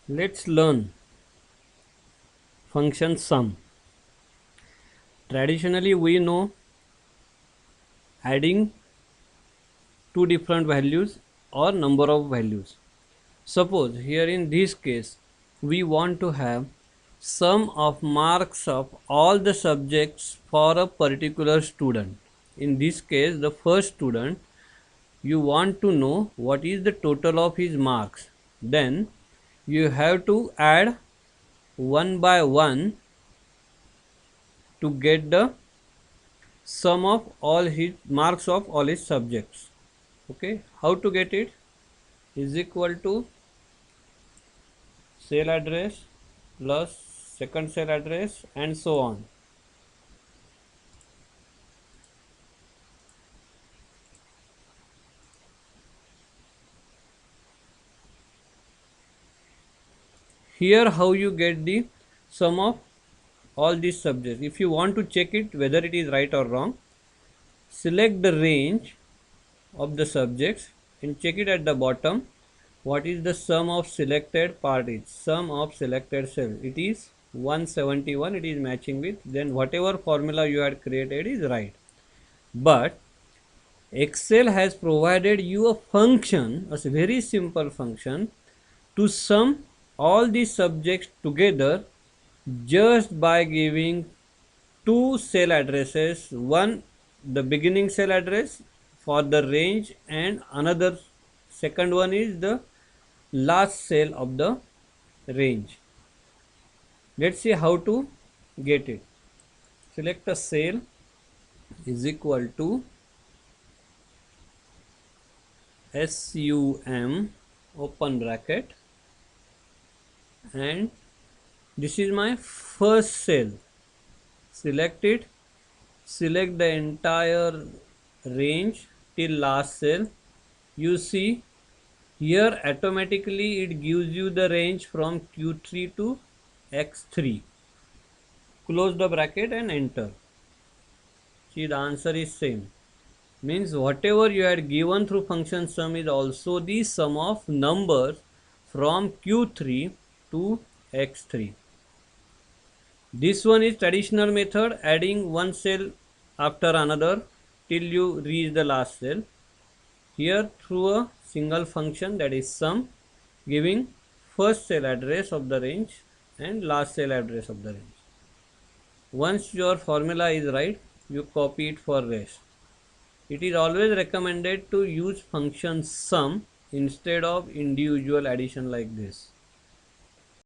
Let's learn function sum. Traditionally, we know adding two different values or number of values. Suppose here in this case, we want to have sum of marks of all the subjects for a particular student. In this case, the first student, you want to know what is the total of his marks. Then you have to add one by one to get the sum of all his marks of all his subjects. Okay, how to get it? Is equal to cell address plus second cell address and so on. Here how you get the sum of all these subjects. If you want to check it whether it is right or wrong, select the range of the subjects and check it at the bottom. What is the sum of selected part is sum of selected cell. It is 171. It is matching with, then whatever formula you had created is right. But Excel has provided you a function, a very simple function, to sum all these subjects together just by giving two cell addresses, one the beginning cell address for the range and another second one is the last cell of the range. Let's see how to get it. Select a cell is equal to sum open bracket, and this is my first cell. Select it, select the entire range till last cell. You see here automatically it gives you the range from Q3 to X3. Close the bracket and enter. See, the answer is same. Means whatever you had given through function sum is also the sum of numbers from Q3 to X3. This one is traditional method, adding one cell after another till you reach the last cell. Here through a single function, that is sum, giving first cell address of the range and last cell address of the range. Once your formula is right, you copy it for rest. It is always recommended to use function sum instead of individual addition like this.